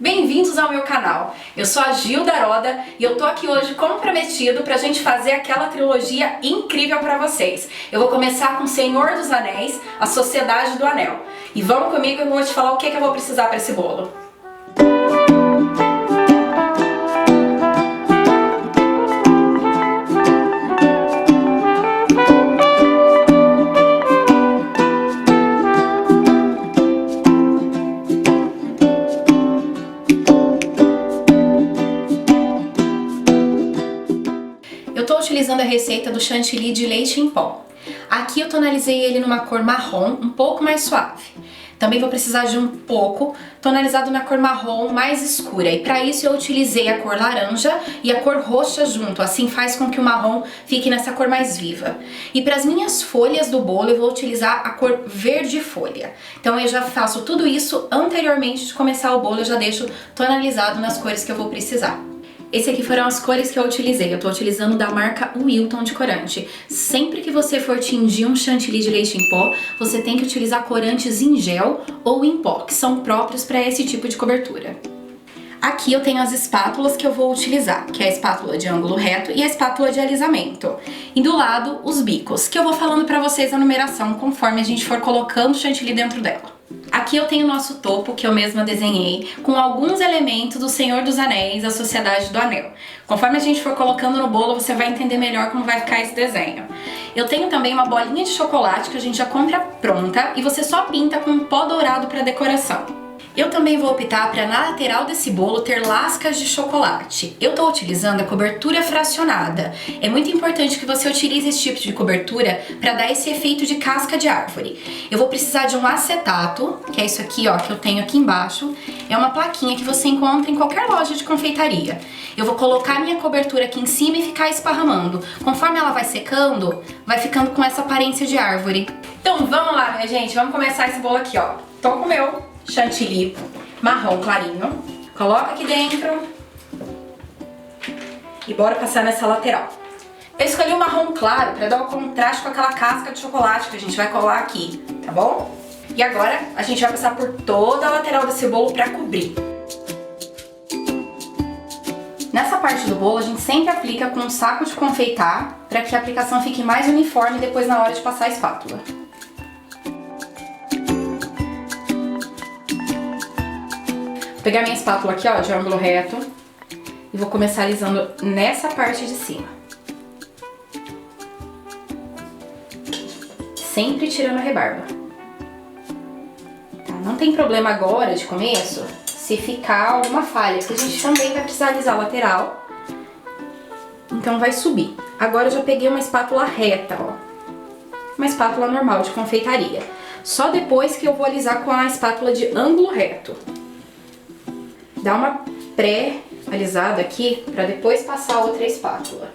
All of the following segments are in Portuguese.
Bem-vindos ao meu canal. Eu sou a Gil Daroda e eu tô aqui hoje como prometido pra gente fazer aquela trilogia incrível pra vocês. Eu vou começar com Senhor dos Anéis, A Sociedade do Anel. E vamos comigo que eu vou te falar o que eu vou precisar pra esse bolo. Eu tô utilizando a receita do chantilly de leite em pó. Aqui eu tonalizei ele numa cor marrom, um pouco mais suave. Também vou precisar de um pouco tonalizado na cor marrom mais escura. E para isso eu utilizei a cor laranja e a cor roxa junto. Assim faz com que o marrom fique nessa cor mais viva. E para as minhas folhas do bolo eu vou utilizar a cor verde folha. Então eu já faço tudo isso anteriormente de começar o bolo. Eu já deixo tonalizado nas cores que eu vou precisar. Esse aqui foram as cores que eu utilizei. Eu tô utilizando da marca Wilton de corante. Sempre que você for tingir um chantilly de leite em pó, você tem que utilizar corantes em gel ou em pó, que são próprios para esse tipo de cobertura. Aqui eu tenho as espátulas que eu vou utilizar, que é a espátula de ângulo reto e a espátula de alisamento. E do lado, os bicos, que eu vou falando pra vocês a numeração conforme a gente for colocando o chantilly dentro dela. Aqui eu tenho o nosso topo, que eu mesma desenhei, com alguns elementos do Senhor dos Anéis, A Sociedade do Anel. Conforme a gente for colocando no bolo, você vai entender melhor como vai ficar esse desenho. Eu tenho também uma bolinha de chocolate que a gente já compra pronta e você só pinta com um pó dourado para decoração. Eu também vou optar para na lateral desse bolo ter lascas de chocolate. Eu tô utilizando a cobertura fracionada. É muito importante que você utilize esse tipo de cobertura para dar esse efeito de casca de árvore. Eu vou precisar de um acetato, que é isso aqui, ó, que eu tenho aqui embaixo. É uma plaquinha que você encontra em qualquer loja de confeitaria. Eu vou colocar minha cobertura aqui em cima e ficar esparramando. Conforme ela vai secando, vai ficando com essa aparência de árvore. Então vamos lá, minha gente, vamos começar esse bolo aqui, ó. Tô com o meu chantilly marrom clarinho, coloca aqui dentro e bora passar nessa lateral. Eu escolhi o marrom claro para dar um contraste com aquela casca de chocolate que a gente vai colar aqui, tá bom? E agora a gente vai passar por toda a lateral desse bolo para cobrir. Nessa parte do bolo a gente sempre aplica com um saco de confeitar para que a aplicação fique mais uniforme depois na hora de passar a espátula. Vou pegar minha espátula aqui, ó, de ângulo reto e vou começar alisando nessa parte de cima. Sempre tirando a rebarba. Tá? Não tem problema agora, de começo, se ficar alguma falha, porque a gente também vai precisar alisar a lateral. Então vai subir. Agora eu já peguei uma espátula reta, ó. Uma espátula normal de confeitaria. Só depois que eu vou alisar com a espátula de ângulo reto. Dá uma pré-alisada aqui para depois passar a outra espátula.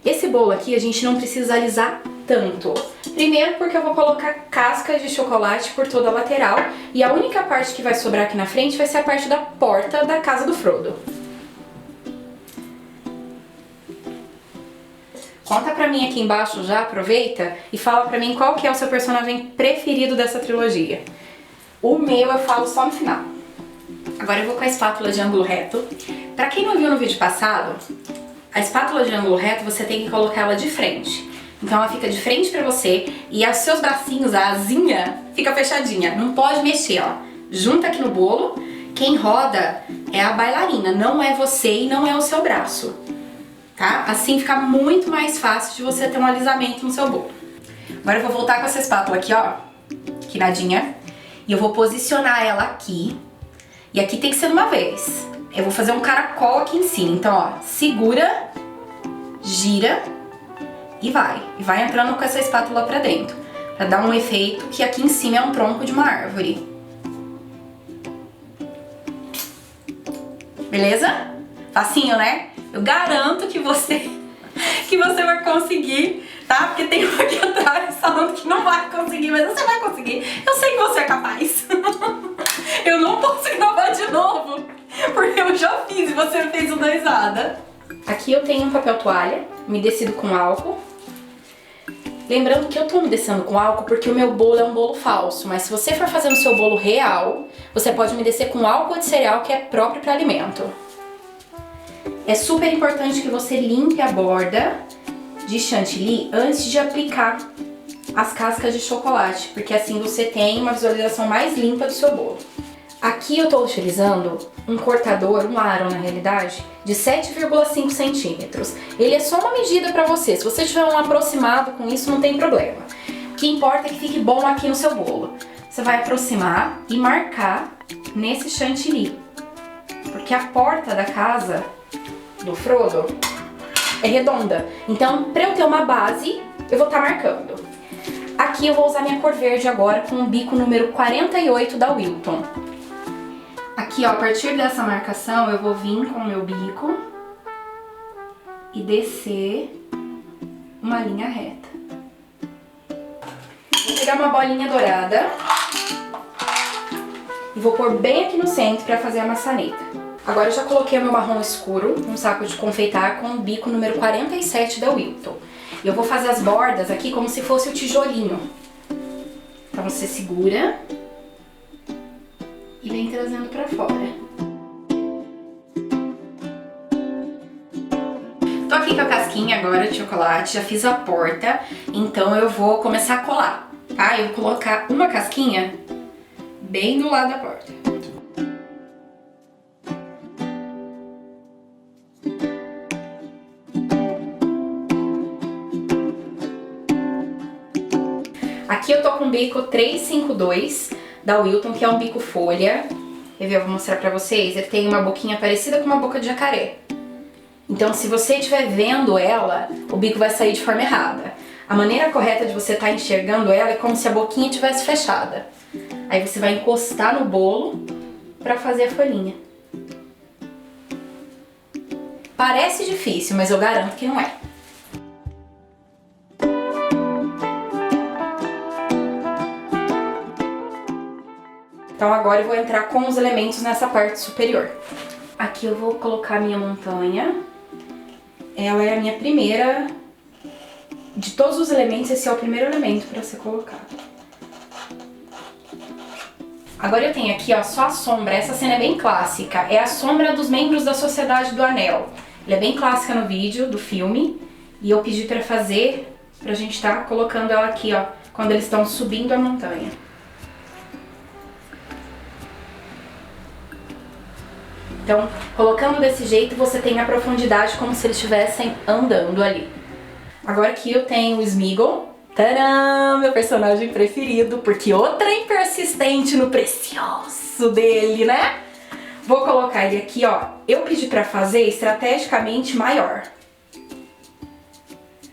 Esse bolo aqui a gente não precisa alisar tanto. Primeiro porque eu vou colocar cascas de chocolate por toda a lateral e a única parte que vai sobrar aqui na frente vai ser a parte da porta da casa do Frodo. Conta pra mim aqui embaixo já, aproveita e fala pra mim qual que é o seu personagem preferido dessa trilogia. O meu eu falo só no final. Agora eu vou com a espátula de ângulo reto. Pra quem não viu no vídeo passado, a espátula de ângulo reto você tem que colocar ela de frente. Então ela fica de frente pra você e os seus bracinhos, a asinha, fica fechadinha. Não pode mexer, ó. Junta aqui no bolo. Quem roda é a bailarina, não é você e não é o seu braço. Tá? Assim fica muito mais fácil de você ter um alisamento no seu bolo. Agora eu vou voltar com essa espátula aqui, ó, quinadinha. E eu vou posicionar ela aqui. E aqui tem que ser de uma vez. Eu vou fazer um caracol aqui em cima. Então, ó, segura, gira e vai. E vai entrando com essa espátula pra dentro. Pra dar um efeito que aqui em cima é um tronco de uma árvore. Beleza? Facinho, né? Eu garanto que você vai conseguir, tá? Porque tem um aqui atrás falando que não vai conseguir, mas você vai conseguir. Eu sei que você é capaz. Eu não posso gravar de novo, porque eu já fiz e você fez uma risada. Aqui eu tenho um papel toalha, umedecido com álcool. Lembrando que eu tô umedecendo com álcool porque o meu bolo é um bolo falso, mas se você for fazer no seu bolo real, você pode umedecer com álcool de cereal que é próprio para alimento. É super importante que você limpe a borda de chantilly antes de aplicar as cascas de chocolate, porque assim você tem uma visualização mais limpa do seu bolo. Aqui eu tô utilizando um cortador, um aro na realidade, de 7,5 centímetros. Ele é só uma medida pra você, se você tiver um aproximado com isso não tem problema. O que importa é que fique bom aqui no seu bolo. Você vai aproximar e marcar nesse chantilly, porque a porta da casa do Frodo é redonda. Então, pra eu ter uma base, eu vou estar marcando. Aqui eu vou usar minha cor verde agora com o bico número 48 da Wilton. Aqui, ó, a partir dessa marcação, eu vou vir com o meu bico e descer uma linha reta. Vou pegar uma bolinha dourada e vou pôr bem aqui no centro para fazer a maçaneta. Agora eu já coloquei o meu marrom escuro num saco de confeitar com o bico número 47 da Wilton. E eu vou fazer as bordas aqui como se fosse o tijolinho. Então você segura e vem trazendo pra fora. Tô aqui com a casquinha agora de chocolate, já fiz a porta, então eu vou começar a colar, tá? Eu vou colocar uma casquinha bem do lado da porta. Aqui eu tô com o bico 352 da Wilton, que é um bico folha. Quer ver? Eu vou mostrar pra vocês. Ele tem uma boquinha parecida com uma boca de jacaré. Então, se você estiver vendo ela, o bico vai sair de forma errada. A maneira correta de você estar enxergando ela é como se a boquinha estivesse fechada. Aí você vai encostar no bolo pra fazer a folhinha. Parece difícil, mas eu garanto que não é. Então agora eu vou entrar com os elementos nessa parte superior. Aqui eu vou colocar a minha montanha. Ela é a minha primeira... De todos os elementos, esse é o primeiro elemento para ser colocado. Agora eu tenho aqui, ó, só a sombra. Essa cena é bem clássica. É a sombra dos membros da Sociedade do Anel. Ela é bem clássica no vídeo, do filme. E eu pedi pra fazer, pra gente estar colocando ela aqui, ó, quando eles estão subindo a montanha. Então, colocando desse jeito, você tem a profundidade como se eles estivessem andando ali. Agora aqui eu tenho o Smeagol. Tadã! Meu personagem preferido, porque o trem persistente no precioso dele, né? Vou colocar ele aqui, ó. Eu pedi pra fazer estrategicamente maior,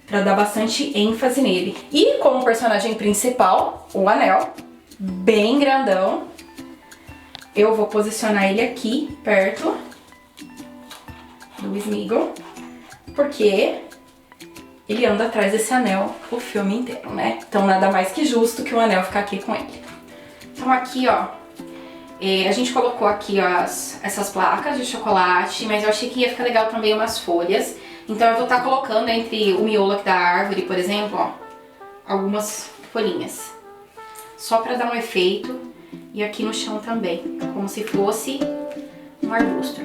pra dar bastante ênfase nele. E como personagem principal, o anel, bem grandão. Eu vou posicionar ele aqui, perto do Smeagol, porque ele anda atrás desse anel o filme inteiro, né? Então nada mais que justo que o anel ficar aqui com ele. Então aqui, ó, a gente colocou aqui, ó, essas placas de chocolate, mas eu achei que ia ficar legal também umas folhas. Então eu vou estar colocando entre o miolo aqui da árvore, por exemplo, ó, algumas folhinhas. Só pra dar um efeito. E aqui no chão também, como se fosse um arbusto.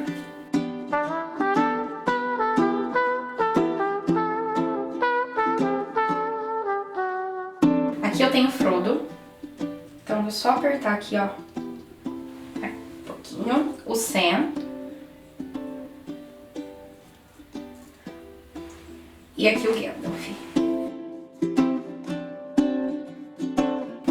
Aqui eu tenho o Frodo. Então vou só apertar aqui, ó, um pouquinho. O Sam. E aqui o Gandalf.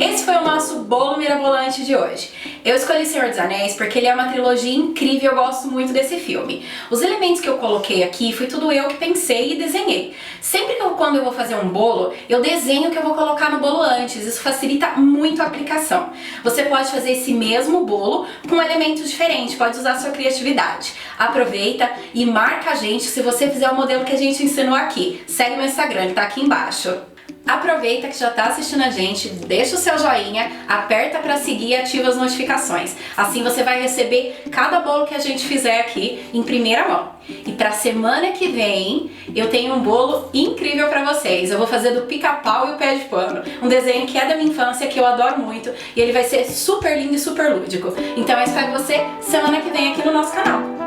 Esse foi o nosso bolo mirabolante de hoje. Eu escolhi Senhor dos Anéis porque ele é uma trilogia incrível, eu gosto muito desse filme. Os elementos que eu coloquei aqui foi tudo eu que pensei e desenhei. Sempre que quando eu vou fazer um bolo, eu desenho o que eu vou colocar no bolo antes, isso facilita muito a aplicação. Você pode fazer esse mesmo bolo com elementos diferentes, pode usar a sua criatividade. Aproveita e marca a gente se você fizer o modelo que a gente ensinou aqui. Segue meu Instagram, ele tá aqui embaixo. Aproveita que já tá assistindo a gente, deixa o seu joinha, aperta pra seguir e ativa as notificações. Assim você vai receber cada bolo que a gente fizer aqui em primeira mão. E pra semana que vem eu tenho um bolo incrível pra vocês. Eu vou fazer do pica-pau e o pé de pano. Um desenho que é da minha infância, que eu adoro muito. E ele vai ser super lindo e super lúdico. Então eu espero você semana que vem aqui no nosso canal.